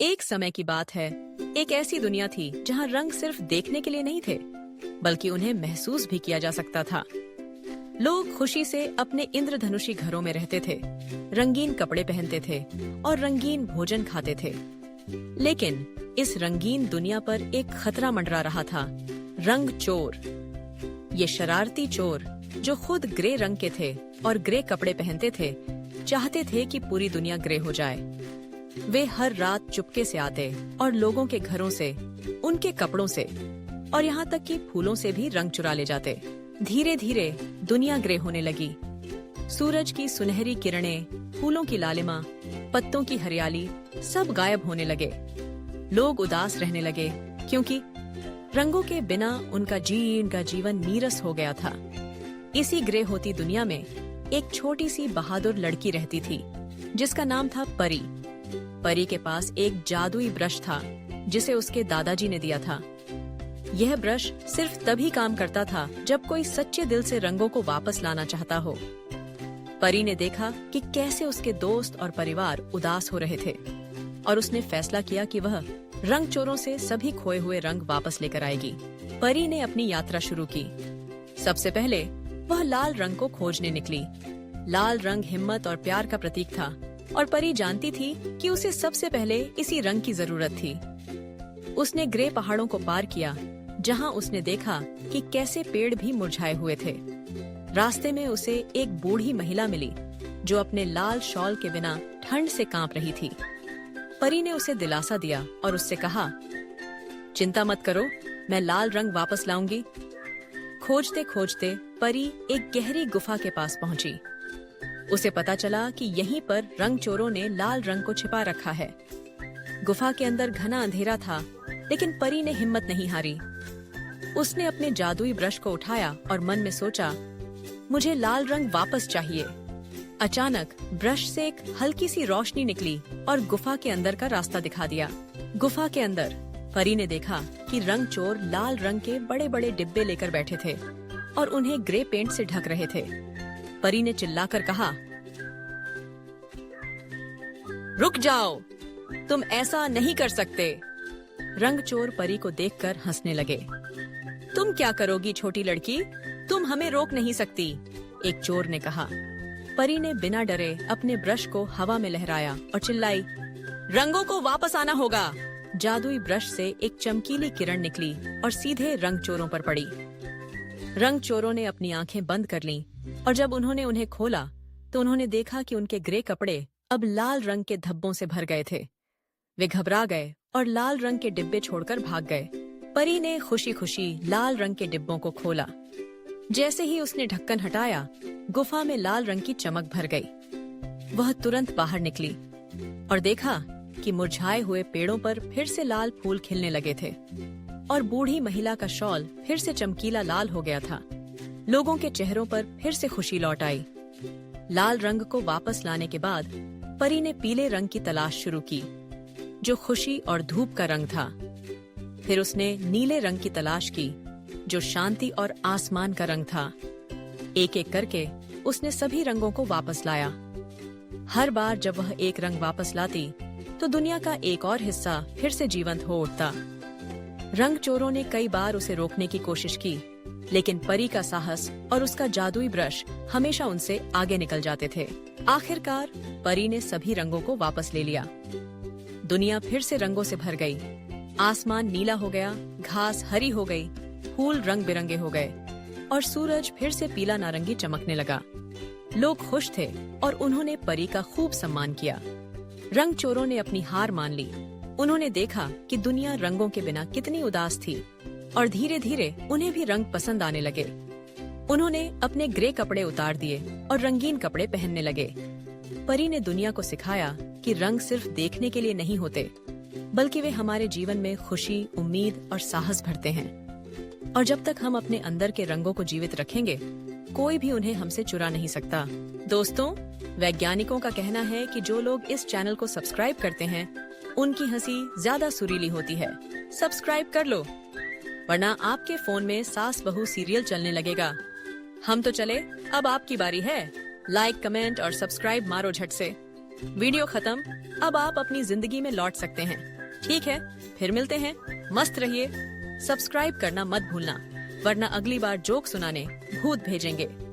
एक समय की बात है, एक ऐसी दुनिया थी जहाँ रंग सिर्फ देखने के लिए नहीं थे, बल्कि उन्हें महसूस भी किया जा सकता था। लोग खुशी से अपने इंद्रधनुषी घरों में रहते थे, रंगीन कपड़े पहनते थे और रंगीन भोजन खाते थे। लेकिन इस रंगीन दुनिया पर एक खतरा मंडरा रहा था, रंग चोर। ये शरारती चोर, जो खुद ग्रे रंग के थे और ग्रे कपड़े पहनते थे, चाहते थे कि पूरी दुनिया ग्रे हो जाए। वे हर रात चुपके से आते और लोगों के घरों से, उनके कपड़ों से और यहाँ तक कि फूलों से भी रंग चुरा ले जाते। धीरे धीरे दुनिया ग्रे होने लगी। सूरज की सुनहरी किरणें, फूलों की लालिमा, पत्तों की हरियाली सब गायब होने लगे। लोग उदास रहने लगे क्योंकि रंगों के बिना उनका जीवन नीरस हो गया था। इसी ग्रे होती दुनिया में एक छोटी सी बहादुर लड़की रहती थी, जिसका नाम था परी। परी के पास एक जादुई ब्रश था, जिसे उसके दादाजी ने दिया था। यह ब्रश सिर्फ तभी काम करता था जब कोई सच्चे दिल से रंगों को वापस लाना चाहता हो। परी ने देखा कि कैसे उसके दोस्त और परिवार उदास हो रहे थे और उसने फैसला किया कि वह रंग चोरों से सभी खोए हुए रंग वापस लेकर आएगी। परी ने अपनी यात्रा शुरू की। सबसे पहले वह लाल रंग को खोजने निकली। लाल रंग हिम्मत और प्यार का प्रतीक था और परी जानती थी कि उसे सबसे पहले इसी रंग की जरूरत थी। उसने ग्रे पहाड़ों को पार किया, जहां उसने देखा कि कैसे पेड़ भी मुरझाए हुए थे। रास्ते में उसे एक बूढ़ी महिला मिली, जो अपने लाल शॉल के बिना ठंड से कांप रही थी। परी ने उसे दिलासा दिया और उससे कहा, चिंता मत करो, मैं लाल रंग वापस लाऊंगी। खोजते खोजते परी एक गहरी गुफा के पास पहुंची। उसे पता चला कि यहीं पर रंग चोरों ने लाल रंग को छिपा रखा है। गुफा के अंदर घना अंधेरा था, लेकिन परी ने हिम्मत नहीं हारी। उसने अपने जादुई ब्रश को उठाया और मन में सोचा, मुझे लाल रंग वापस चाहिए। अचानक ब्रश से एक हल्की सी रोशनी निकली और गुफा के अंदर का रास्ता दिखा दिया। गुफा के अंदर परी ने देखा कि रंग चोर लाल रंग के बड़े बड़े डिब्बे लेकर बैठे थे और उन्हें ग्रे पेंट से ढक रहे थे। परी ने चिल्लाकर कहा, रुक जाओ, तुम ऐसा नहीं कर सकते। रंग चोर परी को देखकर हंसने लगे। तुम क्या करोगी छोटी लड़की, तुम हमें रोक नहीं सकती, एक चोर ने कहा। परी ने बिना डरे अपने ब्रश को हवा में लहराया और चिल्लाई, रंगों को वापस आना होगा। जादुई ब्रश से एक चमकीली किरण निकली और सीधे रंग चोरों पर पड़ी। रंग चोरों ने अपनी आंखें बंद कर लीं और जब उन्होंने उन्हें खोला तो उन्होंने देखा कि उनके ग्रे कपड़े अब लाल रंग के धब्बों से भर गए थे। वे घबरा गए और लाल रंग के डिब्बे छोड़कर भाग गए। परी ने खुशी खुशी लाल रंग के डिब्बों को खोला। जैसे ही उसने ढक्कन हटाया, गुफा में लाल रंग की चमक भर गई। वह तुरंत बाहर निकली और देखा कि मुरझाए हुए पेड़ों पर फिर से लाल फूल खिलने लगे थे और बूढ़ी महिला का शॉल फिर से चमकीला लाल हो गया था। लोगों के चेहरों पर फिर से खुशी लौट आई। लाल रंग को वापस लाने के बाद परी ने पीले रंग की तलाश शुरू की, जो खुशी और धूप का रंग था। फिर उसने नीले रंग की तलाश की, जो शांति और आसमान का रंग था। एक एक करके उसने सभी रंगों को वापस लाया। हर बार जब वह एक रंग वापस लाती, तो दुनिया का एक और हिस्सा फिर से जीवंत हो उठता। रंग चोरों ने कई बार उसे रोकने की कोशिश की, लेकिन परी का साहस और उसका जादुई ब्रश हमेशा उनसे आगे निकल जाते थे। आखिरकार परी ने सभी रंगों को वापस ले लिया। दुनिया फिर से रंगों से भर गई। आसमान नीला हो गया, घास हरी हो गई, फूल रंग बिरंगे हो गए और सूरज फिर से पीला नारंगी चमकने लगा। लोग खुश थे और उन्होंने परी का खूब सम्मान किया। रंग चोरों ने अपनी हार मान ली। उन्होंने देखा कि दुनिया रंगों के बिना कितनी उदास थी और धीरे धीरे उन्हें भी रंग पसंद आने लगे। उन्होंने अपने ग्रे कपड़े उतार दिए और रंगीन कपड़े पहनने लगे। परी ने दुनिया को सिखाया कि रंग सिर्फ देखने के लिए नहीं होते, बल्कि वे हमारे जीवन में खुशी, उम्मीद और साहस भरते हैं। और जब तक हम अपने अंदर के रंगों को जीवित रखेंगे, कोई भी उन्हें हमसे चुरा नहीं सकता। दोस्तों, वैज्ञानिकों का कहना है कि जो लोग इस चैनल को सब्सक्राइब करते हैं, उनकी हंसी ज्यादा सुरीली होती है। सब्सक्राइब कर लो, वरना आपके फोन में सास बहू सीरियल चलने लगेगा। हम तो चले, अब आपकी बारी है। लाइक, कमेंट और सब्सक्राइब मारो झट से। वीडियो खत्म, अब आप अपनी जिंदगी में लौट सकते हैं। ठीक है, फिर मिलते हैं। मस्त रहिए। सब्सक्राइब करना मत भूलना, वरना अगली बार जोक सुनाने भूत भेजेंगे।